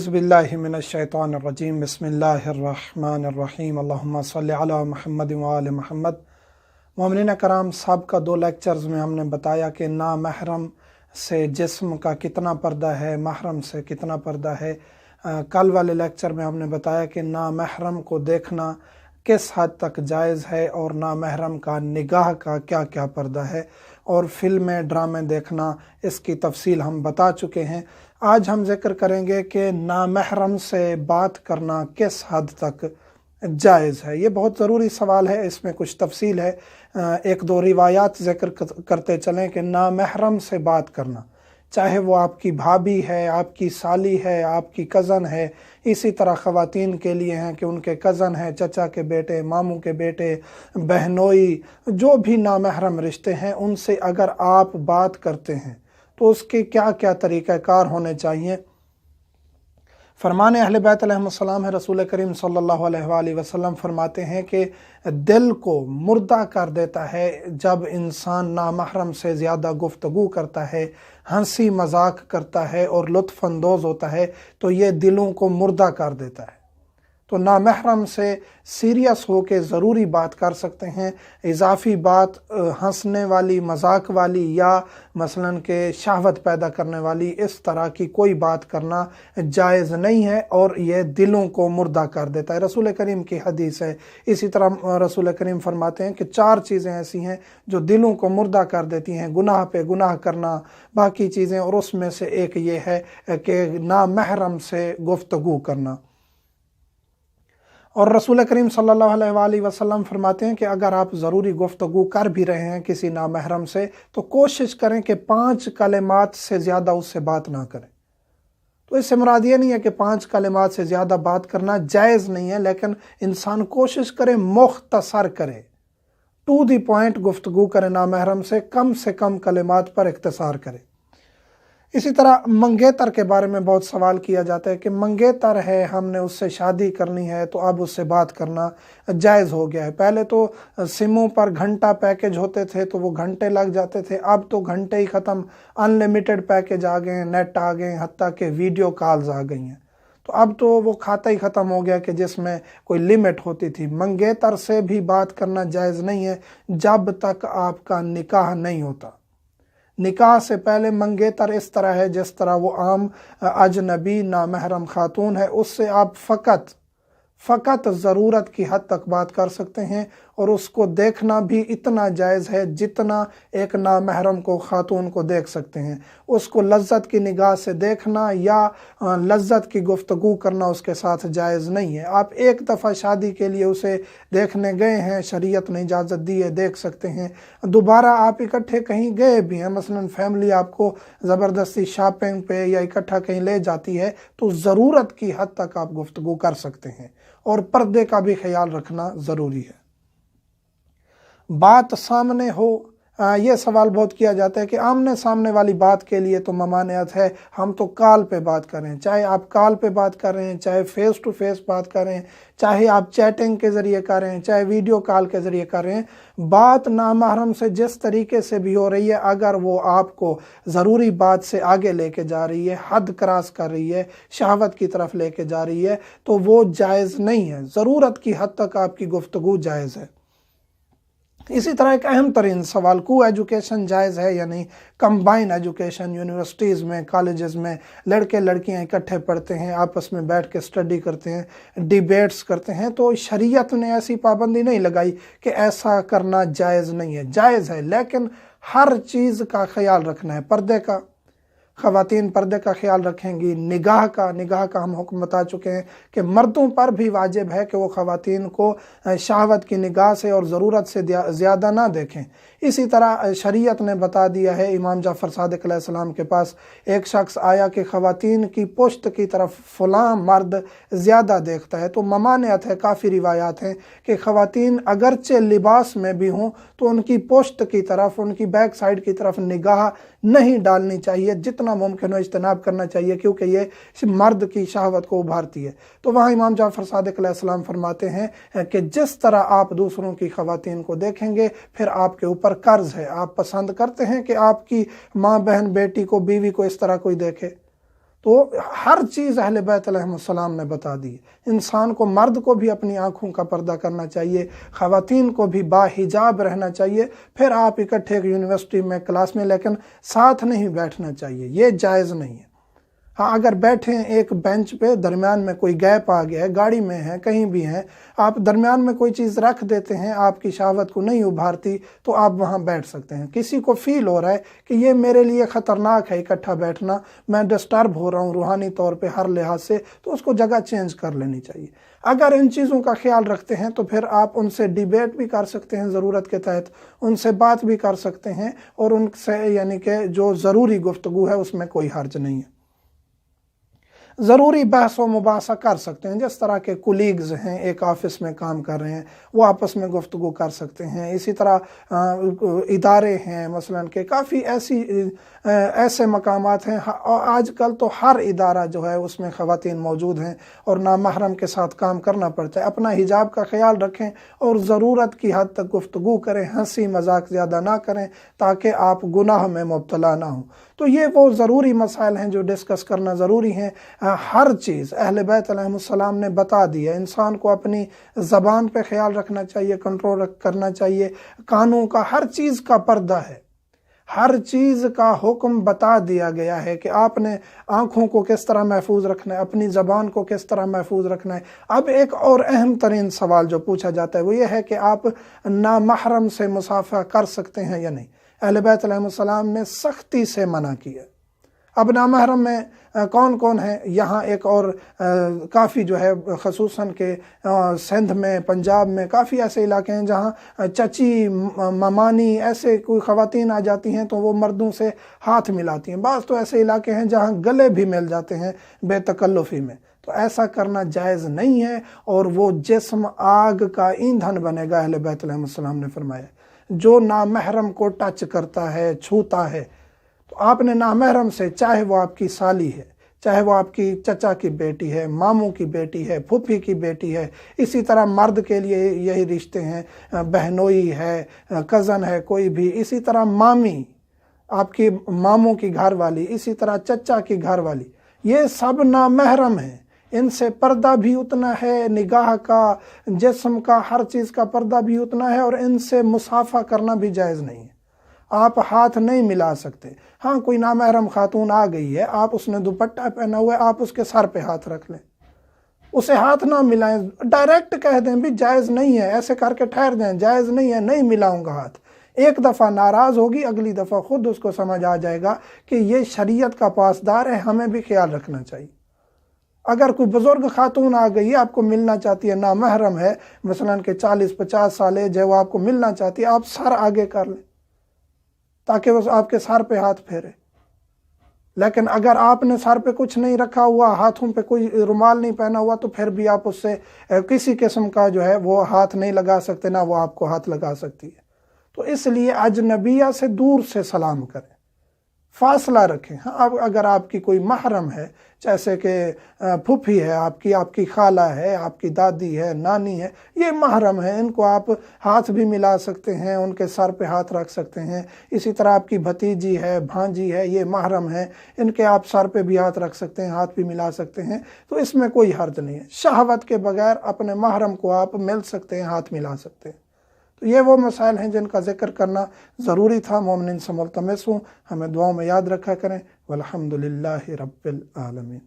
बिस्मिल्लाहि मिनश्शैतानिर्रजीम बिस्मिल्लाहिर्रहमानिर्रहीम अल्लाहुम्मा सल्लि अला मुहम्मद व आले मुहम्मद। मोमिनीन कराम, सबका 2 लेक्चर्स में हमने बताया कि नामहरम से जिस्म का कितना पर्दा है, महरम से कितना पर्दा है। कल वाले लेक्चर में हमने बताया कि नामहरम को देखना किस हद तक जायज़ है और नामहरम का निगाह का क्या क्या पर्दा है, और फिल्में ड्रामे देखना इसकी तफसील हम बता चुके हैं। आज हम जिक्र करेंगे कि नामहरम से बात करना किस हद तक जायज़ है। ये बहुत ज़रूरी सवाल है, इसमें कुछ तफसील है। 1-2 रिवायात जिक्र करते चलें कि नामहरम से बात करना, चाहे वो आपकी भाभी है, आपकी साली है, आपकी कज़न है, इसी तरह ख़वातीन के लिए हैं कि उनके कज़न हैं, चचा के बेटे, मामू के बेटे, बहनोई, जो भी नामहरम रिश्ते हैं, उनसे अगर आप बात करते हैं तो उसके क्या क्या तरीक़ाकार होने चाहिए। फरमान अहले बैत अलैहिस्सलाम है, रसूल करीम सल्लल्लाहु अलैहि वसल्लम फरमाते हैं कि दिल को मुर्दा कर देता है जब इंसान नामहरम से ज़्यादा गुफ्तगू करता है, हंसी मजाक करता है और लुत्फ़ अंदोज़ होता है, तो ये दिलों को मुर्दा कर देता है। तो नामहरम से सीरियस हो के ज़रूरी बात कर सकते हैं। इजाफ़ी बात, हंसने वाली, मजाक वाली या मसलन के शहवत पैदा करने वाली, इस तरह की कोई बात करना जायज़ नहीं है और ये दिलों को मुर्दा कर देता है। रसूल करीम की हदीस है। इसी तरह रसूल करीम फरमाते हैं कि 4 चीज़ें ऐसी हैं जो दिलों को मुर्दा कर देती हैं, गुनाह पे गुनाह करना, बाकी चीज़ें, और उसमें से एक ये है कि नामहरम से गुफ्तगू करना। और रसूल करीम सल्लल्लाहु अलैहि वसल्लम फरमाते हैं कि अगर आप ज़रूरी गुफ्तगू कर भी रहे हैं किसी नामहरम से, तो कोशिश करें कि 5 कलिमात से ज़्यादा उससे बात ना करें। तो इससे मुराद ये नहीं है कि 5 कलिमात से ज़्यादा बात करना जायज़ नहीं है, लेकिन इंसान कोशिश करे मुख्तसर करे, टू दी पॉइंट गुफ्तगू करे, नामहरम से कम कलिमात पर इख्तिसार करे। इसी तरह मंगेतर के बारे में बहुत सवाल किया जाता है कि मंगेतर है, हमने उससे शादी करनी है, तो अब उससे बात करना जायज़ हो गया है। पहले तो सिमों पर घंटा पैकेज होते थे तो वो घंटे लग जाते थे, अब तो घंटे ही ख़त्म, अनलिमिटेड पैकेज आ गए हैं, नेट आ गए हैं, हत्ता के वीडियो कॉल्स आ गई हैं। तो अब तो वो खाता ही ख़त्म हो गया कि जिसमें कोई लिमिट होती थी। मंगेतर से भी बात करना जायज़ नहीं है जब तक आपका निकाह नहीं होता। निकाह से पहले मंगेतर इस तरह है जिस तरह वो आम अजनबी नामहरम खातून है, उससे आप फ़कत ज़रूरत की हद तक बात कर सकते हैं, और उसको देखना भी इतना जायज़ है जितना एक नामहरम को खातून को देख सकते हैं। उसको लज्जत की निगाह से देखना या लज्जत की गुफ्तगू करना उसके साथ जायज़ नहीं है। आप एक दफ़ा शादी के लिए उसे देखने गए हैं, शरीयत ने इजाज़त दी है, देख सकते हैं। दोबारा आप इकट्ठे कहीं गए भी हैं, मसलन फैमिली आपको ज़बरदस्ती शॉपिंग पे या इकट्ठा कहीं ले जाती है, तो ज़रूरत की हद तक आप गुफ्तगू कर सकते हैं, और पर्दे का भी ख्याल रखना ज़रूरी है। बात सामने हो, ये सवाल बहुत किया जाता है कि आमने सामने वाली बात के लिए तो ममानियत है, हम तो कॉल पे बात कर रहे हैं। चाहे आप कॉल पे बात कर रहे हैं, चाहे फेस टू फेस बात कर रहे हैं, चाहे आप चैटिंग के ज़रिए कर रहे हैं, चाहे वीडियो कॉल के ज़रिए कर रहे हैं, बात नामहरम से जिस तरीके से भी हो रही है, अगर वो आपको ज़रूरी बात से आगे लेके जा रही है, हद क्रॉस कर रही है, शहवत की तरफ लेके जा रही है, तो वो जायज़ नहीं है। ज़रूरत की हद तक आपकी गुफ्तगू जायज़ है। इसी तरह एक अहम तरीन सवाल, को एजुकेशन जायज़ है या नहीं। कंबाइन एजुकेशन, यूनिवर्सिटीज़ में, कॉलेजेस में लड़के लड़कियां इकट्ठे पढ़ते हैं, आपस में बैठ के स्टडी करते हैं, डिबेट्स करते हैं, तो शरीयत ने ऐसी पाबंदी नहीं लगाई कि ऐसा करना जायज़ नहीं है। जायज़ है, लेकिन हर चीज़ का ख्याल रखना है। पर्दे का, ख़वातीन पर्दे का ख्याल रखेंगी। निगाह का हम हुक्म बता चुके हैं कि मर्दों पर भी वाजिब है कि वो ख़वातीन को शहवत की निगाह से और ज़रूरत से ज़्यादा ना देखें। इसी तरह शरीयत ने बता दिया है, इमाम जाफ़र सादिक़ अलैहिस्सलाम के पास एक शख्स आया कि ख़वातीन की पुश्त की तरफ फ़लाँ मर्द ज़्यादा देखता है, तो ममानियत है, काफ़ी रिवायात हैं कि ख़वातीन अगरचे लिबास में भी हों तो उनकी पुश्त की तरफ, उनकी बैक साइड की तरफ निगाह नहीं डालनी चाहिए, जितना मुमकिन हो इज्तनाब करना चाहिए, क्योंकि ये मर्द की शहवत को उभारती है। तो वहाँ इमाम जाफ़र सादिक़ अलैहिस्सलाम फरमाते हैं कि जिस तरह आप दूसरों की ख़वातीन को देखेंगे, फिर आपके ऊपर कर्ज है। आप पसंद करते हैं कि आपकी माँ, बहन, बेटी को, बीवी को इस तरह कोई देखे, تو ہر چیز اہل بیت علیہ السلام نے بتا دی. انسان کو، مرد کو بھی اپنی آنکھوں کا پردہ کرنا چاہیے، خواتین کو بھی باحجاب رہنا چاہیے. پھر آپ اکٹھے ایک یونیورسٹی میں کلاس میں، لیکن ساتھ نہیں بیٹھنا چاہیے، یہ جائز نہیں ہے. ہاں اگر بیٹھیں ایک بینچ پہ، درمیان میں کوئی گیپ آ گیا ہے، گاڑی میں ہیں، کہیں بھی ہیں، آپ درمیان میں کوئی چیز رکھ دیتے ہیں، آپ کی شہوت کو نہیں ابھارتی، تو آپ وہاں بیٹھ سکتے ہیں. کسی کو فیل ہو رہا ہے کہ یہ میرے لیے خطرناک ہے اکٹھا بیٹھنا، میں ڈسٹرب ہو رہا ہوں روحانی طور پہ ہر لحاظ سے، تو اس کو جگہ چینج کر لینی چاہیے. اگر ان چیزوں کا خیال رکھتے ہیں تو پھر آپ ان سے ڈیبیٹ بھی کر سکتے ہیں ضرورت کے تحت، ان سے بات بھی کر سکتے ہیں، اور ان سے یعنی کہ جو ضروری گفتگو ہے اس میں کوئی حرج نہیں ہے. ضروری بحث و مباحثہ کر سکتے ہیں، جس طرح کے کولیگز ہیں، ایک آفس میں کام کر رہے ہیں، وہ آپس میں گفتگو کر سکتے ہیں. اسی طرح ادارے ہیں مثلا کہ کافی ایسے مقامات ہیں. آج کل تو ہر ادارہ جو ہے اس میں خواتین موجود ہیں، اور نامحرم کے ساتھ کام کرنا پڑتا ہے. اپنا حجاب کا خیال رکھیں اور ضرورت کی حد تک گفتگو کریں، ہنسی مذاق زیادہ نہ کریں تاکہ آپ گناہ میں مبتلا نہ ہوں. تو یہ وہ ضروری مسائل ہیں جو ڈسکس کرنا ضروری ہیں. ہر چیز اہل بیت علیہ السلام نے بتا دی ہے. انسان کو اپنی زبان پہ خیال رکھنا چاہیے، کنٹرول کرنا چاہیے. کانوں کا، ہر چیز کا پردہ ہے، ہر چیز کا حکم بتا دیا گیا ہے کہ آپ نے آنکھوں کو کس طرح محفوظ رکھنا ہے، اپنی زبان کو کس طرح محفوظ رکھنا ہے. اب ایک اور اہم ترین سوال جو پوچھا جاتا ہے وہ یہ ہے کہ آپ نامحرم سے مصافحہ کر سکتے ہیں یا نہیں. اہل بیت علیہ السلام نے سختی سے منع کیا. اب نامحرم میں کون کون ہے؟ یہاں ایک اور کافی جو ہے خصوصاً کہ سندھ میں، پنجاب میں کافی ایسے علاقے ہیں جہاں چچی، ممانی ایسے کوئی خواتین آ جاتی ہیں تو وہ مردوں سے ہاتھ ملاتی ہیں. بعض تو ایسے علاقے ہیں جہاں گلے بھی مل جاتے ہیں بے تکلفی میں. تو ایسا کرنا جائز نہیں ہے، اور وہ جسم آگ کا ایندھن بنے گا. اہل بیت علیہ السلام نے فرمایا جو نامحرم کو ٹچ کرتا ہے، چھوتا ہے، تو آپ نے نامحرم سے، چاہے وہ آپ کی سالی ہے، چاہے وہ آپ کی چچا کی بیٹی ہے، ماموں کی بیٹی ہے، پھوپھی کی بیٹی ہے، اسی طرح مرد کے لیے یہی رشتے ہیں، بہنوئی ہے، کزن ہے کوئی بھی، اسی طرح مامی، آپ کی ماموں کی گھر والی، اسی طرح چچا کی گھر والی، یہ سب نامحرم ہیں. ان سے پردہ بھی اتنا ہے، نگاہ کا، جسم کا، ہر چیز کا پردہ بھی اتنا ہے، اور ان سے مصافحہ کرنا بھی جائز نہیں ہے. آپ ہاتھ نہیں ملا سکتے. ہاں کوئی نامحرم خاتون آ گئی ہے، آپ اس نے دوپٹہ پہنا ہوا ہے، آپ اس کے سر پہ ہاتھ رکھ لیں، اسے ہاتھ نہ ملائیں. ڈائریکٹ کہہ دیں بھی جائز نہیں ہے، ایسے کر کے ٹھہر جائیں، جائز نہیں ہے، نہیں ملاؤں گا ہاتھ. ایک دفعہ ناراض ہوگی، اگلی دفعہ خود اس کو سمجھ آ جائے گا کہ یہ شریعت کا پاسدار ہے، ہمیں بھی خیال رکھنا چاہیے. اگر کوئی بزرگ خاتون آ گئی ہے، آپ کو ملنا چاہتی ہے، نامحرم ہے، مثلا کہ 40-50 سال ایج ہے، وہ آپ کو ملنا چاہتی ہے، آپ سر آگے کر لیں تاکہ وہ آپ کے سر پہ ہاتھ پھیرے. لیکن اگر آپ نے سر پہ کچھ نہیں رکھا ہوا، ہاتھوں پہ کوئی رومال نہیں پہنا ہوا، تو پھر بھی آپ اس سے کسی قسم کا جو ہے وہ ہاتھ نہیں لگا سکتے، نہ وہ آپ کو ہاتھ لگا سکتی ہے. تو اس لیے اجنبیہ سے دور سے سلام کریں، فاصلہ رکھیں. ہاں اب اگر آپ کی کوئی محرم ہے، جیسے کہ پھوپھی ہے آپ کی خالہ ہے، آپ کی دادی ہے، نانی ہے، یہ محرم ہے، ان کو آپ ہاتھ بھی ملا سکتے ہیں، ان کے سر پہ ہاتھ رکھ سکتے ہیں. اسی طرح آپ کی بھتیجی ہے، بھانجی ہے، یہ محرم ہے، ان کے آپ سر پہ بھی ہاتھ رکھ سکتے ہیں، ہاتھ بھی ملا سکتے ہیں. تو اس میں کوئی حرج نہیں ہے. شہوت کے بغیر اپنے محرم کو آپ مل سکتے ہیں، ہاتھ ملا سکتے ہیں. تو یہ وہ مسائل ہیں جن کا ذکر کرنا ضروری تھا. مومنین سے ملتمس ہوں ہمیں دعاؤں میں یاد رکھا کریں. والحمدللہ رب العالمین.